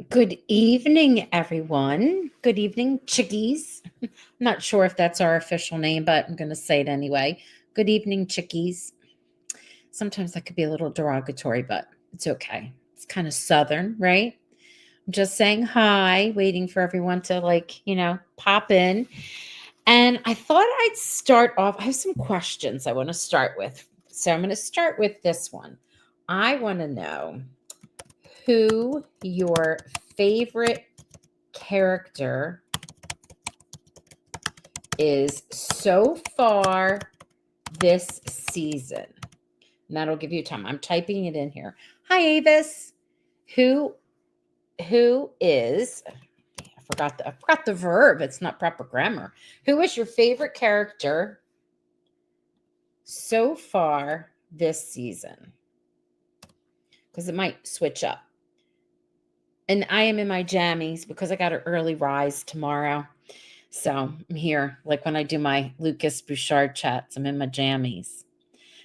Good evening, everyone. Good evening, chickies. I'm not sure if that's our official name, but I'm going to say it anyway. Good evening, chickies. Sometimes that could be a little derogatory, but it's okay. It's kind of southern, right? I'm just saying hi, waiting for everyone to, pop in. And I thought I'd start off. I have some questions I want to start with. So I'm going to start with this one. I want to know who your favorite character is so far this season. And that'll give you time. I'm typing it in here. Hi, Avis. Who is I forgot the verb. It's not proper grammar. Who is your favorite character so far this season? Because it might switch up. And I am in my jammies because I got an early rise tomorrow. So I'm here, like when I do my Lucas Bouchard chats, I'm in my jammies.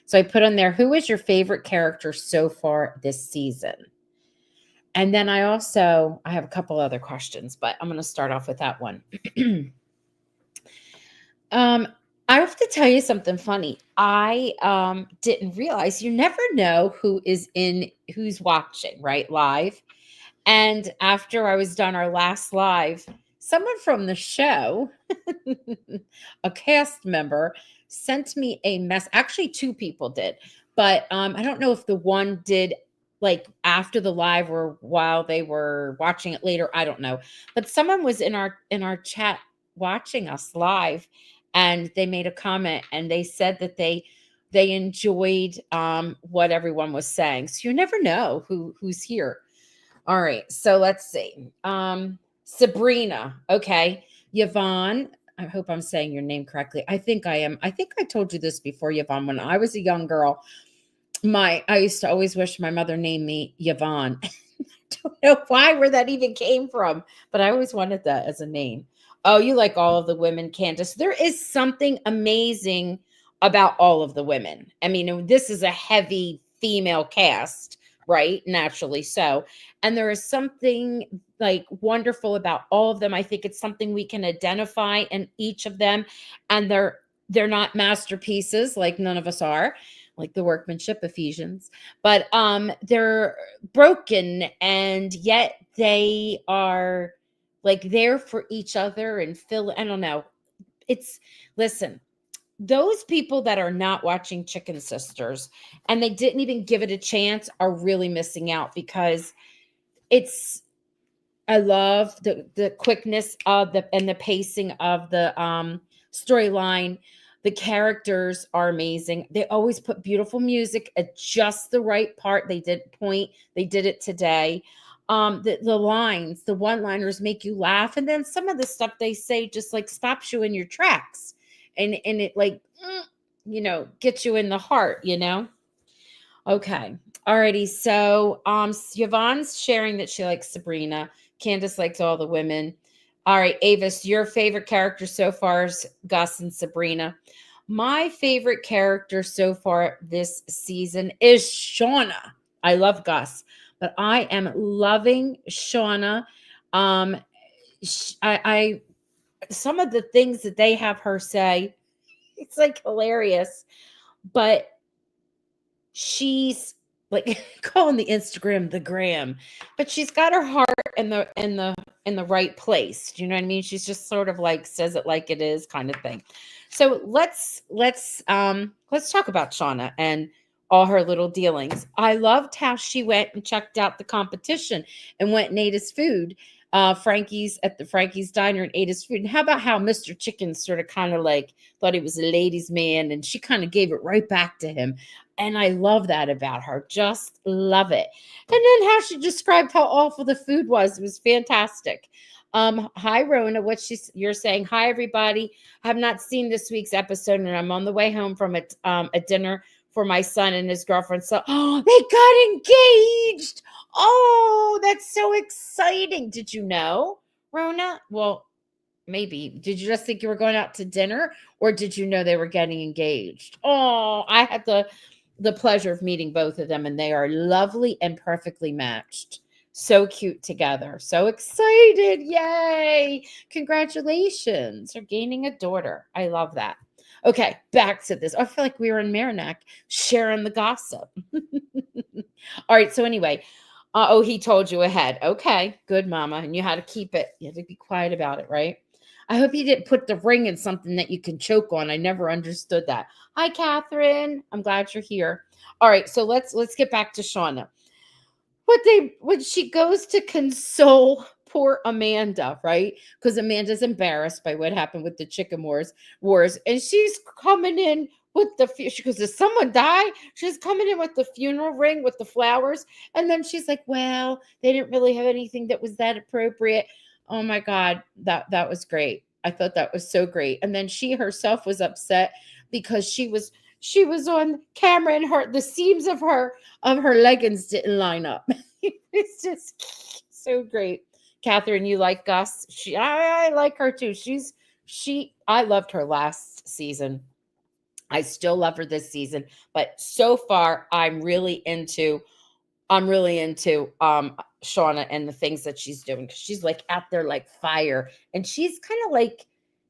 So I put on there, who is your favorite character so far this season? And then I have a couple other questions, but I'm going to start off with that one. I have to tell you something funny. I didn't realize you never know who's watching, right? Live. And after I was done our last live, someone from the show, a cast member, sent me a mess. Actually, two people did, but I don't know if the one did like after the live or while they were watching it later. I don't know, but someone was in our chat watching us live, and they made a comment and they said that they enjoyed what everyone was saying. So you never know who's here. All right, so let's see. Sabrina, okay. Yvonne, I hope I'm saying your name correctly. I think I am. I think I told you this before, Yvonne. When I was a young girl, I used to always wish my mother named me Yvonne. Don't know where that even came from, but I always wanted that as a name. Oh, you like all of the women, Candace. There is something amazing about all of the women. I mean, this is a heavy female cast, right? Naturally so. And there is something like wonderful about all of them. I think it's something we can identify in each of them. And they're not masterpieces, like none of us are, like the workmanship Ephesians, but they're broken, and yet they are like there for each other and I don't know. Listen, those people that are not watching Chicken Sisters and they didn't even give it a chance are really missing out, because I love the quickness of the pacing of the storyline. The characters are amazing. They always put beautiful music at just the right part. They did it today. The lines, the one-liners make you laugh, and then some of the stuff they say just like stops you in your tracks, and it like gets you in the heart. Okay. Alrighty. So Yvonne's sharing that she likes Sabrina. Candace likes all the women. All right, Avis, your favorite character so far is Gus and Sabrina. My favorite character so far this season is Shauna. I love Gus, but I am loving Shauna. Um, I some of the things that they have her say, it's like hilarious, but she's like calling the Instagram the gram, but she's got her heart in the right place. Do you know what I mean? She's just sort of like says it like it is kind of thing. So let's talk about Shauna and all her little dealings. I loved how she went and checked out the competition and went and ate his food. Frankie's at the Frankie's Diner and ate his food. And how about how Mr. Chicken sort of kind of like thought he was a ladies' man, and she kind of gave it right back to him. And I love that about her. Just love it. And then how she described how awful the food was. It was fantastic. Hi Rona, you're saying, hi everybody. I have not seen this week's episode, and I'm on the way home from a dinner for my son and his girlfriend. So, they got engaged. Oh, that's so exciting. Did you know, Rona? Well, maybe. Did you just think you were going out to dinner, or did you know they were getting engaged? Oh, I had the pleasure of meeting both of them, and they are lovely and perfectly matched. So cute together. So excited. Yay. Congratulations. You're gaining a daughter. I love that. Okay, back to this. I feel like we were in Merrimack sharing the gossip. All right. So, anyway, oh, he told you ahead. Okay, good, mama. And you had to keep it. You had to be quiet about it, right? I hope you didn't put the ring in something that you can choke on. I never understood that. Hi, Catherine. I'm glad you're here. All right, so let's get back to Shauna. When she goes to console poor Amanda, right? Because Amanda's embarrassed by what happened with the chicken wars, and she's coming in with she goes, "Did someone die?" She's coming in with the funeral ring with the flowers, and then she's like, "Well, they didn't really have anything that was that appropriate." Oh my God, that was great. I thought that was so great. And then she herself was upset because she was on camera and the seams of her leggings didn't line up. It's just so great. Catherine, you like Gus? I like her too. I loved her last season. I still love her this season, but so far I'm really into Shauna and the things that she's doing, because she's like out there like fire, and she's kind of like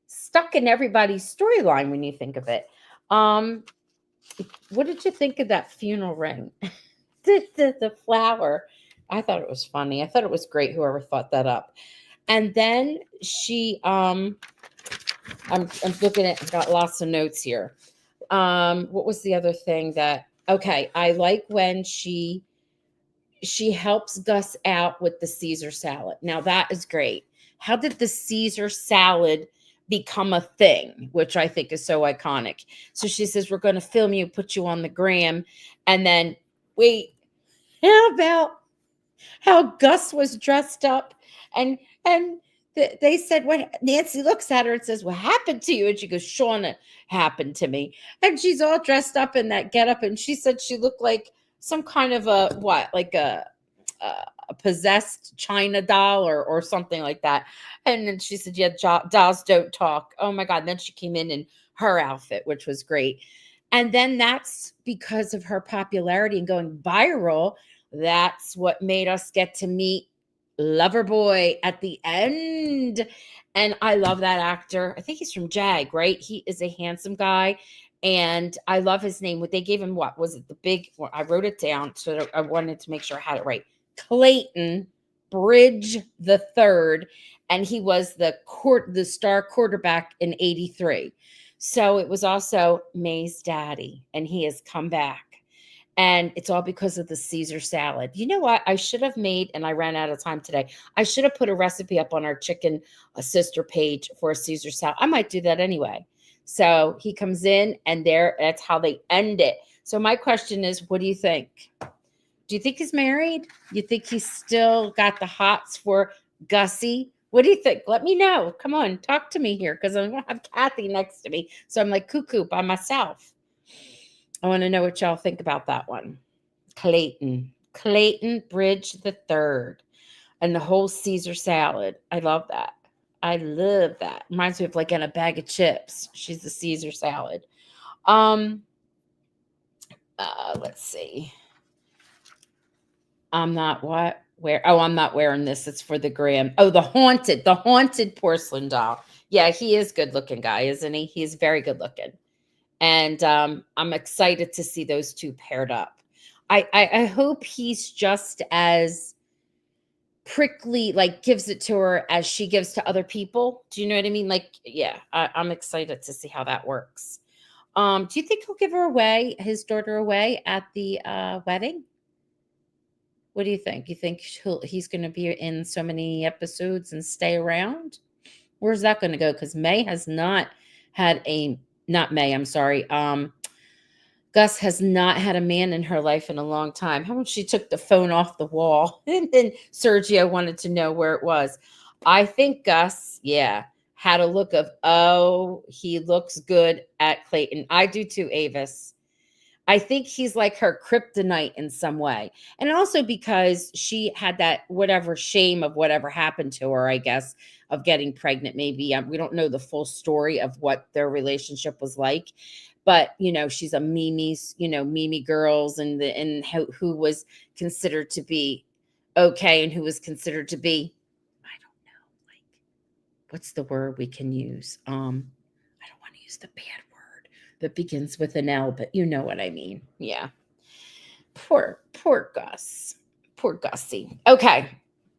stuck in everybody's storyline when you think of it. Um, what did you think of that funeral ring? The flower. I thought it was funny. I thought it was great, whoever thought that up. And then I'm looking at, got lots of notes here. What was the other thing that, okay, I like when she helps Gus out with the Caesar salad. Now that is great. How did the Caesar salad become a thing, which I think is so iconic? So she says, "We're going to film you, put you on the gram." And then, wait, how about how Gus was dressed up, and they said, what, Nancy looks at her and says, "What happened to you?" And she goes, "Shauna happened to me." And she's all dressed up in that getup, and she said she looked like some kind of a what, like a possessed China doll or something like that. And then she said, "Yeah, dolls don't talk." Oh my God. And then she came in her outfit, which was great. And then that's because of her popularity and going viral. That's what made us get to meet Loverboy at the end. And I love that actor. I think he's from JAG, right? He is a handsome guy. And I love his name. What they gave him, what was it? The big, well, I wrote it down so that I wanted to make sure I had it right. Clayton Bridge the third. And he was the star quarterback in 83. So it was also May's daddy, and he has come back. And it's all because of the Caesar salad. You know what? I should have made, and I ran out of time today. I should have put a recipe up on our chicken sister page for a Caesar salad. I might do that anyway. So he comes in, and that's how they end it. So my question is, what do you think? Do you think he's married? You think he's still got the hots for Gussie? What do you think? Let me know. Come on, talk to me here, because I'm going to have Kathy next to me. So I'm like cuckoo by myself. I want to know what y'all think about that one. Clayton Bridge the third, and the whole Caesar salad. I love that. I love that. Reminds me of like in a bag of chips. She's the Caesar salad. Um, let's see. I'm not what? Where? Oh, I'm not wearing this. It's for the gram. Oh, the haunted porcelain doll. Yeah, he is good looking guy, isn't he? He's very good looking. And I'm excited to see those two paired up. I hope he's just as prickly, like gives it to her as she gives to other people. Do you know what I mean? Like, yeah, I'm excited to see how that works. Do you think he'll give his daughter away at the wedding? What do you think? You think he's going to be in so many episodes and stay around? Where's that going to go? Because May has not had not May, I'm sorry. Gus has not had a man in her life in a long time. How much she took the phone off the wall, and then Sergio wanted to know where it was. I think Gus, yeah, had a look of, oh, he looks good at Clayton. I do too, Avis. I think he's like her kryptonite in some way. And also because she had that whatever shame of whatever happened to her, I guess, of getting pregnant. Maybe we don't know the full story of what their relationship was like. But, she's a Mimi girls, and who was considered to be okay and who was considered to be, I don't know, like, what's the word we can use? I don't want to use the bad word that begins with an L, but you know what I mean. Yeah. Poor Gus. Poor Gussie. Okay.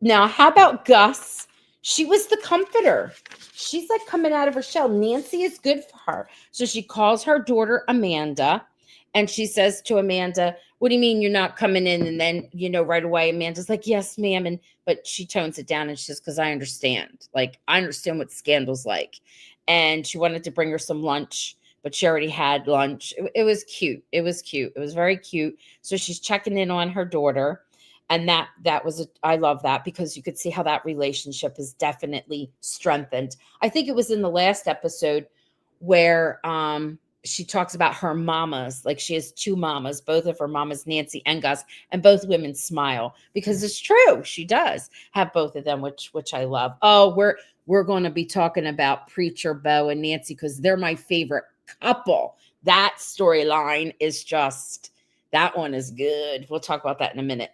Now, how about Gus? She was the comforter. She's like coming out of her shell. Nancy is good for her. So she calls her daughter Amanda and she says to Amanda, "What do you mean you're not coming in?" And then, right away, Amanda's like, "Yes, ma'am." But she tones it down and she says, "Because I understand. Like, I understand what scandal's like." And she wanted to bring her some lunch, but she already had lunch. It was cute. It was cute. It was very cute. So she's checking in on her daughter, and I love that because you could see how that relationship is definitely strengthened. I think it was in the last episode where she talks about her mamas, like she has two mamas, both of her mamas, Nancy and Gus, and both women smile because it's true. She does have both of them, which I love. Oh, we're going to be talking about Preacher Bo and Nancy because they're my favorite couple. That storyline is just, that one is good. We'll talk about that in a minute.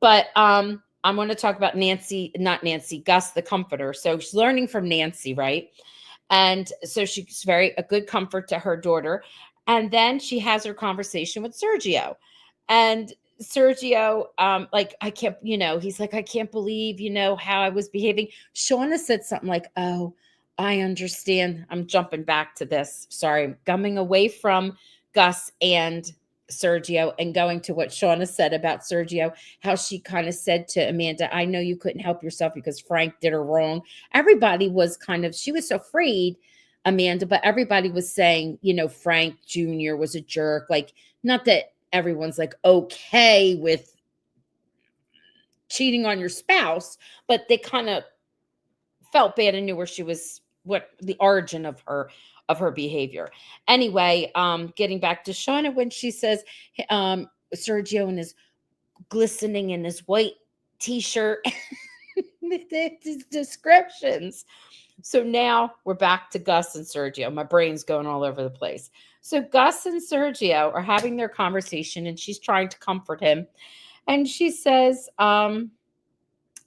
But I'm going to talk about Gus the comforter. So she's learning from Nancy, right? And so she's a good comfort to her daughter. And then she has her conversation with Sergio. And Sergio, like, I can't, he's like, "I can't believe, how I was behaving." Shauna said something like, "Oh, I understand." I'm jumping back to this. Sorry, coming away from Gus and Sergio and going to what Shauna said about Sergio, how she kind of said to Amanda, "I know you couldn't help yourself because Frank did her wrong." Everybody was she was so afraid, Amanda, but everybody was saying, Frank Jr. was a jerk. Like, not that everyone's like okay with cheating on your spouse, but they kind of felt bad and knew where she was, what the origin of her behavior. Anyway, getting back to Shauna when she says, Sergio in his glistening in his white t-shirt, the descriptions. So now we're back to Gus and Sergio. My brain's going all over the place. So Gus and Sergio are having their conversation and she's trying to comfort him. And she says, and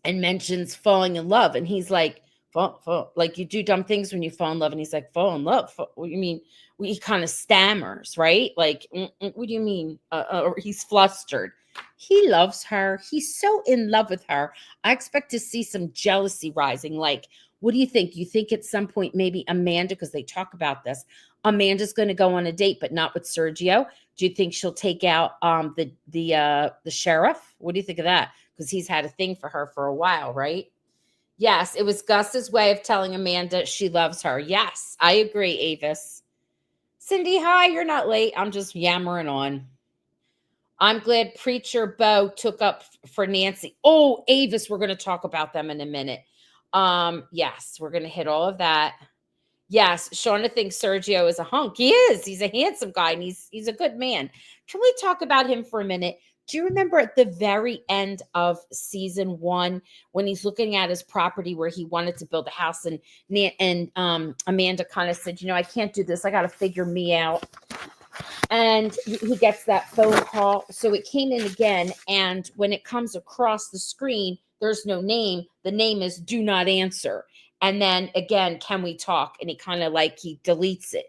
mentions falling in love. And he's like, fall, like, you do dumb things when you fall in love. And he's like, "Fall in love? What do you mean?" He kind of stammers, right? Like, "What do you mean?" Or he's flustered. He loves her. He's so in love with her. I expect to see some jealousy rising. Like, what do you think? You think at some point maybe Amanda, because they talk about this, Amanda's going to go on a date, but not with Sergio? Do you think she'll take out the sheriff? What do you think of that? Because he's had a thing for her for a while, right? Yes, it was Gus's way of telling Amanda she loves her. Yes, I agree, Avis. Cindy, hi, you're not late. I'm just yammering on. I'm glad Preacher Bo took up for Nancy. Oh, Avis, we're going to talk about them in a minute. Yes, we're going to hit all of that. Yes, Shauna thinks Sergio is a hunk. He is. He's a handsome guy, and he's a good man. Can we talk about him for a minute? Do you remember at the very end of season 1 when he's looking at his property where he wanted to build a house, and Amanda kind of said, "I can't do this. I got to figure me out." And he gets that phone call. So it came in again, and when it comes across the screen, there's no name. The name is "Do Not Answer." And then again, "Can we talk?" And he kind of like he deletes it.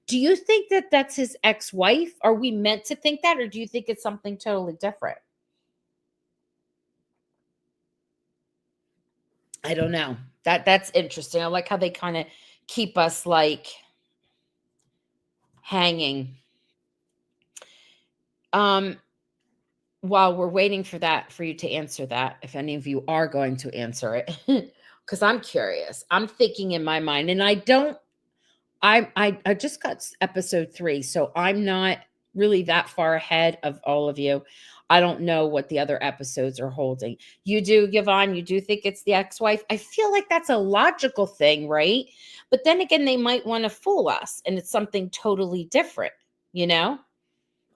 Do you think that that's his ex-wife? Are we meant to think that, or do you think it's something totally different? I don't know. That's interesting. I like how they kind of keep us like hanging. Um, while we're waiting for you to answer that, if any of you are going to answer it, because I'm curious. I'm thinking in my mind, and I just got episode 3, so I'm not really that far ahead of all of you. I don't know what the other episodes are holding. You do, Yvonne, you do think it's the ex-wife? I feel like that's a logical thing, right? But then again, they might want to fool us, and it's something totally different, you know?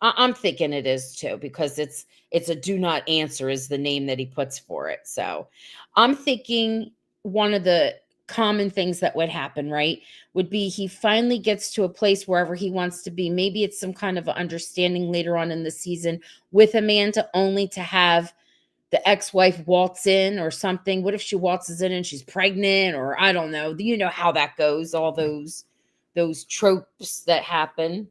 I'm thinking it is too, because it's a "do not answer" is the name that he puts for it. So I'm thinking one of the common things that would happen, right, would be he finally gets to a place wherever he wants to be. Maybe it's some kind of understanding later on in the season with Amanda, only to have the ex-wife waltz in or something. What if she waltzes in and she's pregnant, or I don't know. You know how that goes, all those tropes that happen.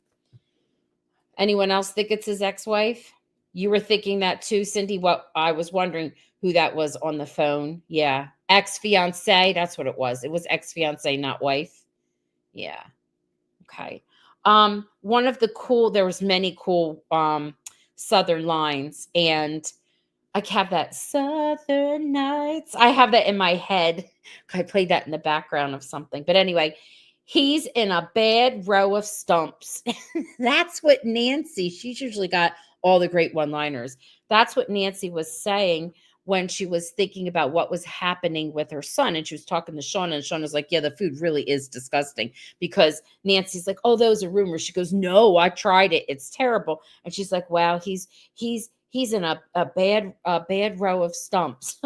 Anyone else think it's his ex-wife? You were thinking that too, Cindy? What, I was wondering who that was on the phone. Yeah. Ex-fiance, that's what it was. It was ex-fiance, not wife. Yeah. Okay. One of the cool, there was many cool Southern lines, and I have that Southern Nights. I have that in my head. I played that in the background of something. But anyway, he's in a bad row of stumps. That's what Nancy, she's usually got all the great one-liners. That's what Nancy was saying when she was thinking about what was happening with her son. And she was talking to Shauna, and Shauna's like, yeah, the food really is disgusting, because Nancy's like, oh, those are rumors. She goes, no, I tried it. It's terrible. And she's like, wow, he's in a bad row of stumps.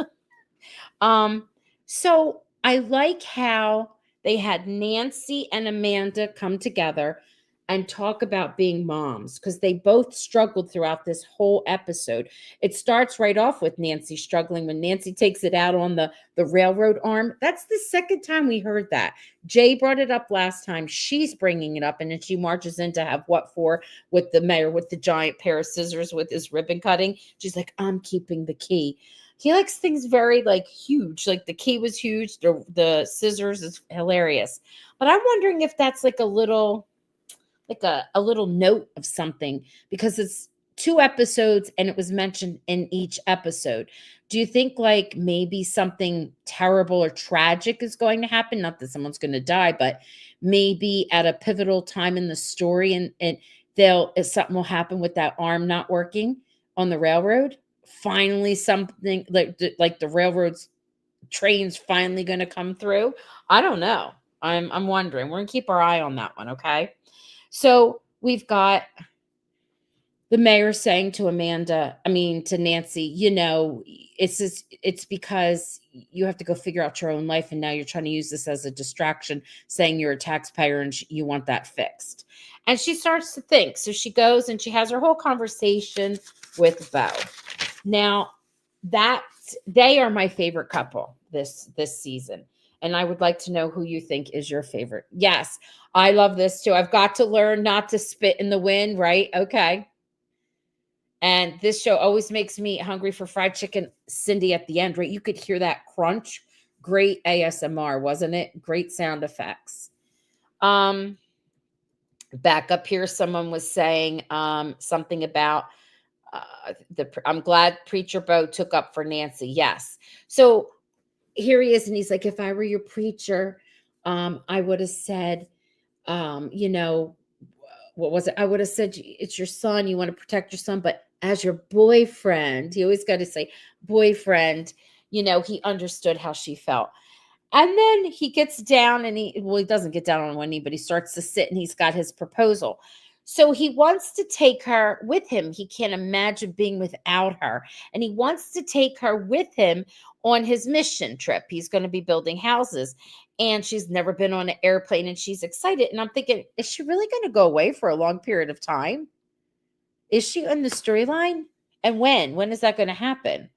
um, so I like how they had Nancy and Amanda come together and talk about being moms, because they both struggled throughout this whole episode. It starts right off with Nancy struggling when Nancy takes it out on the railroad arm. That's the second time we heard that. Jay brought it up last time. She's bringing it up, and then she marches in to have what for with the mayor with the giant pair of scissors with his ribbon cutting. She's like, I'm keeping the key. He likes things very like huge. Like the key was huge. The scissors is hilarious. But I'm wondering if that's like a little, like a little note of something, because it's 2 episodes and it was mentioned in each episode. Do you think like maybe something terrible or tragic is going to happen? Not that someone's going to die, but maybe at a pivotal time in the story, and they'll, if something will happen with that arm not working on the railroad. Finally, something like the railroad's train's finally going to come through. I don't know. I'm wondering. We're going to keep our eye on that one, okay? So we've got the mayor saying to to Nancy, it's because you have to go figure out your own life, and now you're trying to use this as a distraction, saying you're a taxpayer and you want that fixed. And she starts to think. So she goes and she has her whole conversation with Bo. Now, that they are my favorite couple this season. And I would like to know who you think is your favorite. Yes, I love this too. I've got to learn not to spit in the wind, right? Okay. And this show always makes me hungry for fried chicken, Cindy, at the end, right? You could hear that crunch. Great ASMR, wasn't it? Great sound effects. Back up here, someone was saying something about I'm glad Preacher Bo took up for Nancy. Yes. So here he is, and he's like, if I were your preacher, I would have said, what was it? I would have said, it's your son. You want to protect your son, but as your boyfriend, he always got to say boyfriend, he understood how she felt. And then he gets down and he doesn't get down on one knee, but he starts to sit and he's got his proposal. So he wants to take her with him. He can't imagine being without her. And he wants to take her with him on his mission trip. He's going to be building houses. And she's never been on an airplane and she's excited. And I'm thinking, is she really going to go away for a long period of time? Is she in the storyline? And when? When is that going to happen?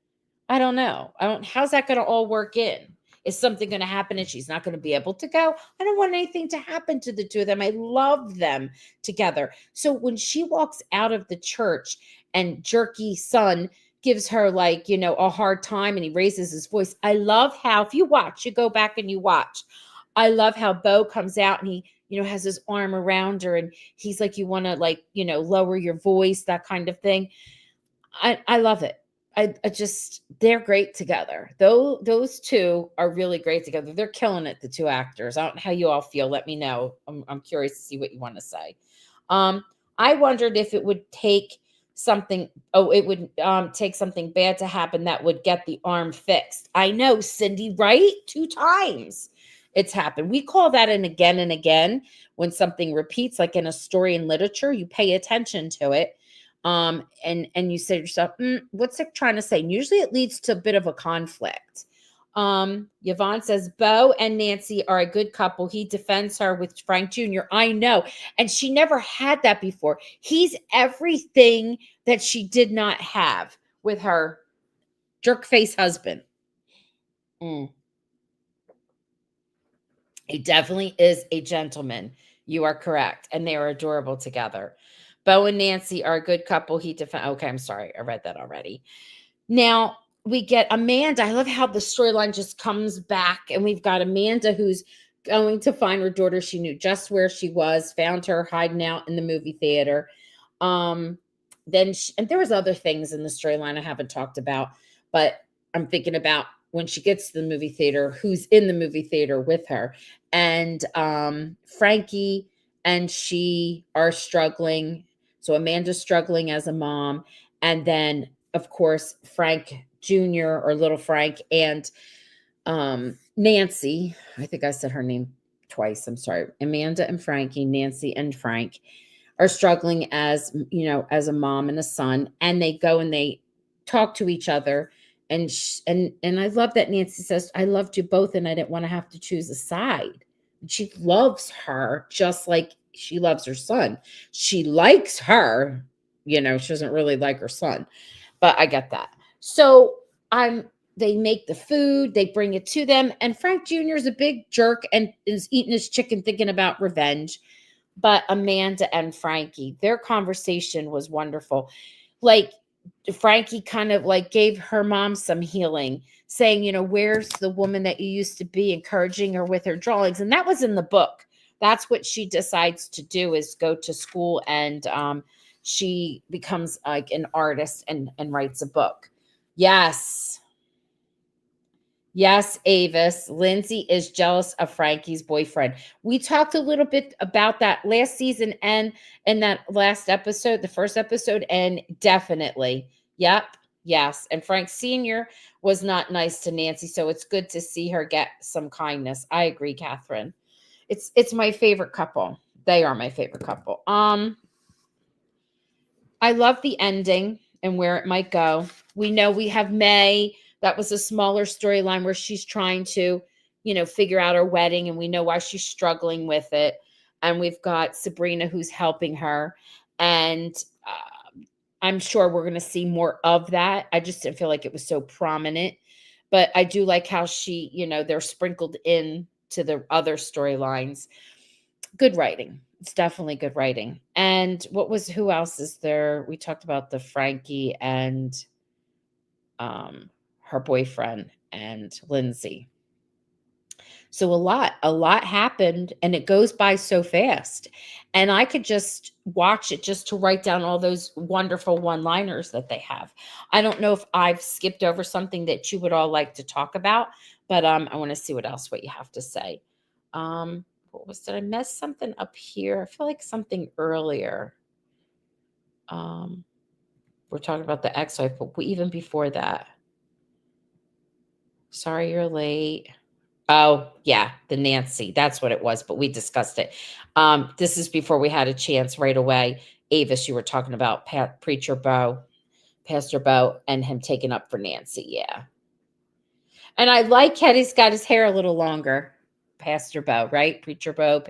I don't know. How's that going to all work in? Is something going to happen and she's not going to be able to go? I don't want anything to happen to the two of them. I love them together. So when she walks out of the church and Jerky son gives her a hard time and he raises his voice. I love how, if you watch, you go back and you watch. I love how Bo comes out and he, has his arm around her and he's like, you want to lower your voice, that kind of thing. I love it. I just, they're great together. Those two are really great together. They're killing it, the two actors. I don't know how you all feel. Let me know. I'm curious to see what you want to say. I wondered if it would take something, take something bad to happen that would get the arm fixed. I know, Cindy, right? 2 times it's happened. We call that an again and again. When something repeats, like in a story in literature, you pay attention to it. And you say to yourself, what's it trying to say? And usually it leads to a bit of a conflict. Yvonne says, Bo and Nancy are a good couple. He defends her with Frank Jr. I know. And she never had that before. He's everything that she did not have with her Jerk face husband. Mm. He definitely is a gentleman. You are correct. And they are adorable together. Bo and Nancy are a good couple. Okay, I'm sorry. I read that already. Now we get Amanda. I love how the storyline just comes back, and we've got Amanda who's going to find her daughter. She knew just where she was, found her hiding out in the movie theater. Um, and there was other things in the storyline I haven't talked about, but I'm thinking about when she gets to the movie theater, who's in the movie theater with her, and Frankie and she are struggling. So Amanda's struggling as a mom, and then of course Frank Jr. or Little Frank and Nancy. I think I said her name twice. I'm sorry. Amanda and Frankie, Nancy and Frank are struggling as, as a mom and a son, and they go and they talk to each other. And I love that Nancy says, I loved you both and I didn't want to have to choose a side. She loves her just like she loves her son. She likes her, she doesn't really like her son, but I get that. So they make the food, they bring it to them, and Frank Jr. is a big jerk and is eating his chicken thinking about revenge. But Amanda and Frankie, their conversation was wonderful. Like Frankie kind of like gave her mom some healing, saying, where's the woman that you used to be, encouraging her with her drawings. And that was in the book. That's what she decides to do, is go to school, and she becomes like an artist and writes a book. Yes. Yes, Avis. Lindsay is jealous of Frankie's boyfriend. We talked a little bit about that last season and in that last episode, the first episode, and definitely. Yep. Yes. And Frank Sr. was not nice to Nancy, so it's good to see her get some kindness. I agree, Catherine. It's my favorite couple. They are my favorite couple. I love the ending and where it might go. We know we have May. That was a smaller storyline where she's trying to, figure out her wedding, and we know why she's struggling with it. And we've got Sabrina who's helping her. And I'm sure we're going to see more of that. I just didn't feel like it was so prominent. But I do like how she, they're sprinkled in to the other storylines. Good writing. It's definitely good writing. And who else is there? We talked about the Frankie and her boyfriend and Lindsay. So a lot happened, and it goes by so fast. And I could just watch it just to write down all those wonderful one-liners that they have. I don't know if I've skipped over something that you would all like to talk about, but I want to see what you have to say. Did I mess something up here? I feel like something earlier. We're talking about the ex-wife, but even before that. Sorry you're late. Oh, yeah, the Nancy. That's what it was, but we discussed it. This is before we had a chance right away. Avis, you were talking about Pastor Bo, and him taking up for Nancy. Yeah. And I like He's got his hair a little longer. Pastor Bo, right? Preacher Bo,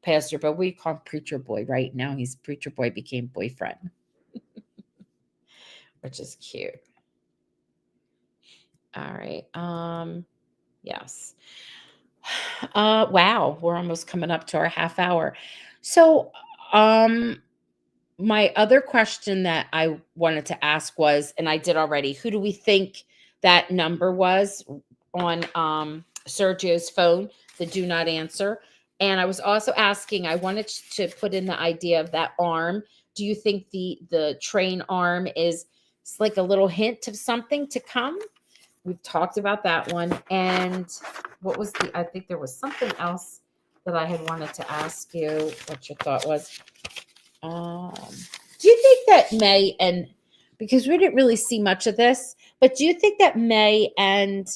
Pastor Bo. We call him Preacher Boy right now. He's Preacher Boy became boyfriend, which is cute. All right. Yes. Wow, we're almost coming up to our half hour. So, my other question that I wanted to ask was, and I did already, who do we think that number was on Sergio's phone, the do not answer? And I was also asking, I wanted to put in the idea of that arm. Do you think the train arm is it's like a little hint of something to come? We've talked about that one. And I think there was something else that I had wanted to ask you what your thought was. Do you think that because we didn't really see much of this, but do you think that May and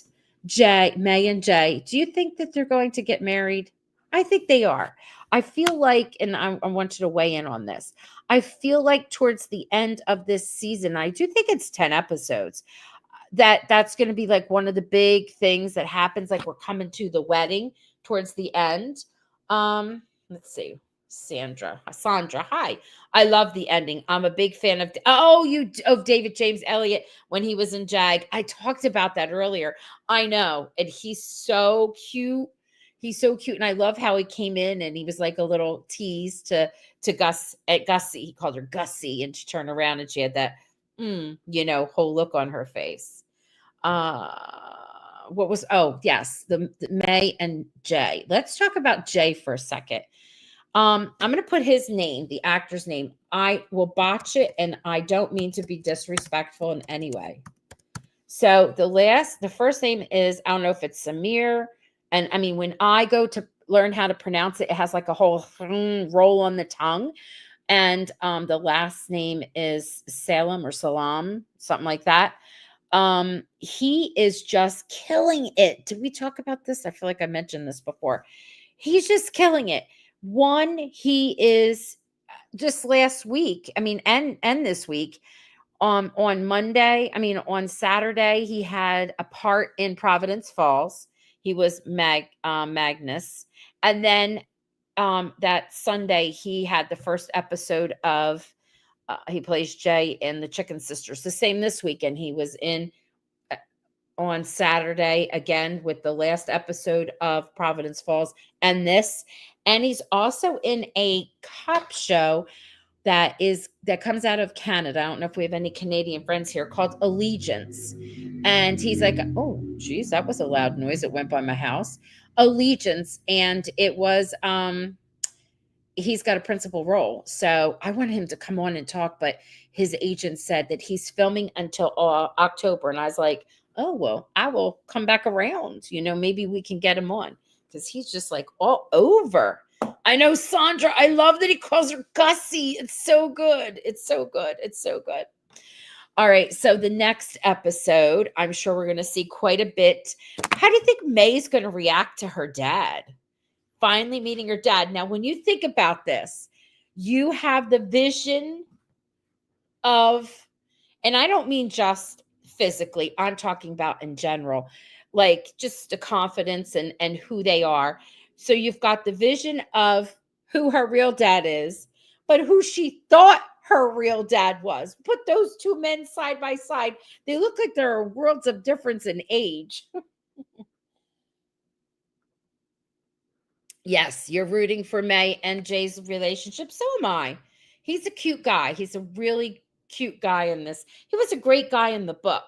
Jay, do you think that they're going to get married? I think they are. I feel like, and I want you to weigh in on this. I feel like towards the end of this season, I do think it's 10 episodes, that's going to be like one of the big things that happens. Like we're coming to the wedding towards the end. Let's see. Sandra, hi. I love the ending. I'm a big fan of David James Elliott when he was in Jag. I talked about that earlier. I know. And he's so cute. He's so cute. And I love how he came in and he was like a little tease to Gussie. He called her Gussie, and she turned around and she had that whole look on her face. Uh what was yes, the May and Jay. Let's talk about Jay for a second. I'm going to put his name, the actor's name. I will botch it, and I don't mean to be disrespectful in any way. So the first name is, I don't know if it's Samir. And I mean, when I go to learn how to pronounce it, it has like a whole roll on the tongue. And the last name is Salem or Salam, something like that. He is just killing it. Did we talk about this? I feel like I mentioned this before. He's just killing it. One, he is just last week, I mean, and this week, on Monday, I mean, on Saturday, he had a part in Providence Falls. He was Magnus. And then that Sunday, he had the first episode of he plays Jay in The Chicken Sisters. The same this weekend. He was in on Saturday again with the last episode of Providence Falls and this. And he's also in a cop show that comes out of Canada. I don't know if we have any Canadian friends here, called Allegiance. And he's like, oh, geez, that was a loud noise. It went by my house. Allegiance. And it was he's got a principal role. So I wanted him to come on and talk, but his agent said that he's filming until October. And I was like, oh, well, I will come back around. Maybe we can get him on, because he's just like all over. I know, Sandra. I love that he calls her Gussie. It's so good. It's so good. It's so good. All right. So the next episode, I'm sure we're going to see quite a bit. How do you think May's going to react to her dad? Finally meeting her dad. Now, when you think about this, you have the vision of, and I don't mean just physically, I'm talking about in general, like just the confidence and who they are. So you've got the vision of who her real dad is, but who she thought her real dad was. Put those two men side by side. They look like there are worlds of difference in age. Yes, you're rooting for May and Jay's relationship. So am I. He's a cute guy. He's a really cute guy in this. He was a great guy in the book.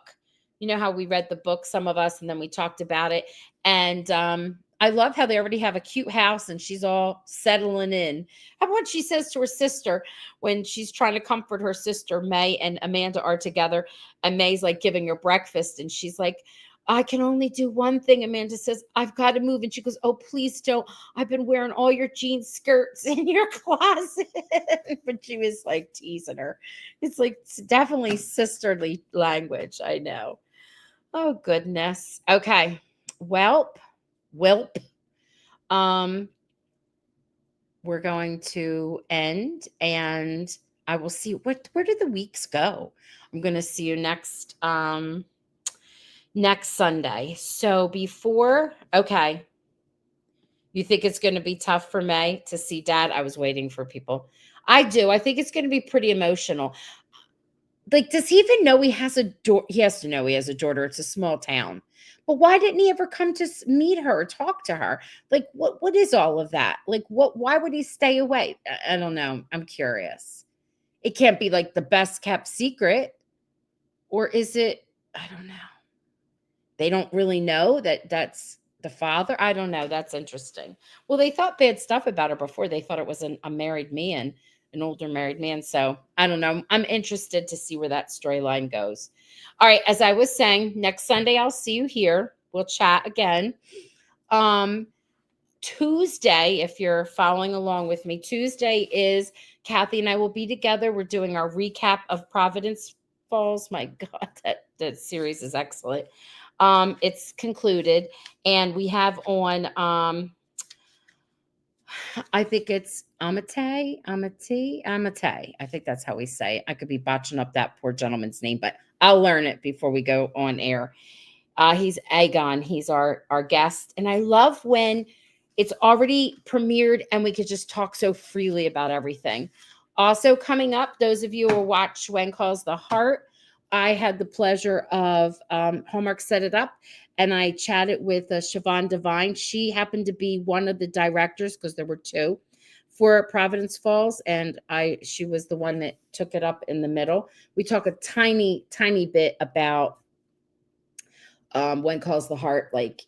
You know how we read the book, some of us, and then we talked about it. And I love how they already have a cute house and she's all settling in. How about what she says to her sister when she's trying to comfort her sister? May and Amanda are together, and May's like giving her breakfast, and she's like, I can only do one thing. Amanda says, I've got to move. And she goes, oh, please don't. I've been wearing all your jean skirts in your closet. But she was like teasing her. It's like, it's definitely sisterly language. I know. Oh, goodness. Okay. Welp. We're going to end, and I will see where did the weeks go? I'm going to see you next Sunday. So okay. You think it's going to be tough for May to see dad? I was waiting for people. I do. I think it's going to be pretty emotional. Like, does he even know he has a daughter? He has to know he has a daughter. It's a small town. But why didn't he ever come to meet her, talk to her? Like, what is all of that? Like, why would he stay away? I don't know. I'm curious. It can't be like the best kept secret. Or is it? I don't know. They don't really know that that's the father. I don't know. That's interesting. Well, they thought bad stuff about her before. They thought it was a married man, an older married man. So I don't know. I'm interested to see where that storyline goes. All right. As I was saying, next Sunday, I'll see you here. We'll chat again. Tuesday, if you're following along with me, Tuesday is Kathy and I will be together. We're doing our recap of Providence Falls. My God, that series is excellent. It's concluded, and we have on I think it's Amate. I think that's how we say it. I could be botching up that poor gentleman's name, but I'll learn it before we go on air. He's Aegon. He's our guest, and I love when it's already premiered and we could just talk so freely about everything. Also coming up, those of you who watch When Calls the Heart, I had the pleasure of Hallmark set it up, and I chatted with Siobhan Devine. She happened to be one of the directors, because there were two, for Providence Falls, and she was the one that took it up in the middle. We talk a tiny bit about When Calls the Heart, like,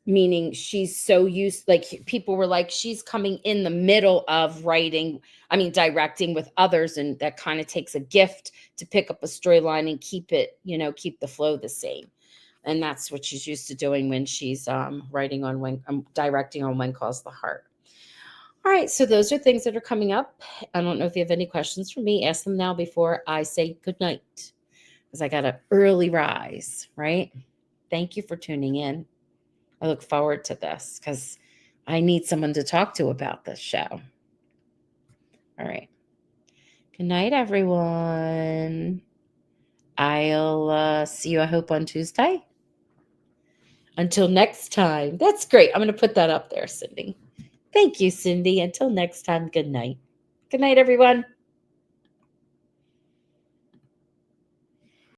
meaning she's so used, like, people were like, she's coming in the middle of directing with others, and that kind of takes a gift to pick up a storyline and keep it, keep the flow the same. And that's what she's used to doing when she's writing on when directing on When Calls the Heart. All right, so those are things that are coming up. I don't know if you have any questions for me. Ask them now before I say good night, because I got an early rise, right? Thank you for tuning in. I look forward to this because I need someone to talk to about this show. All right. Good night, everyone. I'll see you, I hope, on Tuesday. Until next time. That's great. I'm going to put that up there, Cindy. Thank you, Cindy. Until next time, good night. Good night, everyone.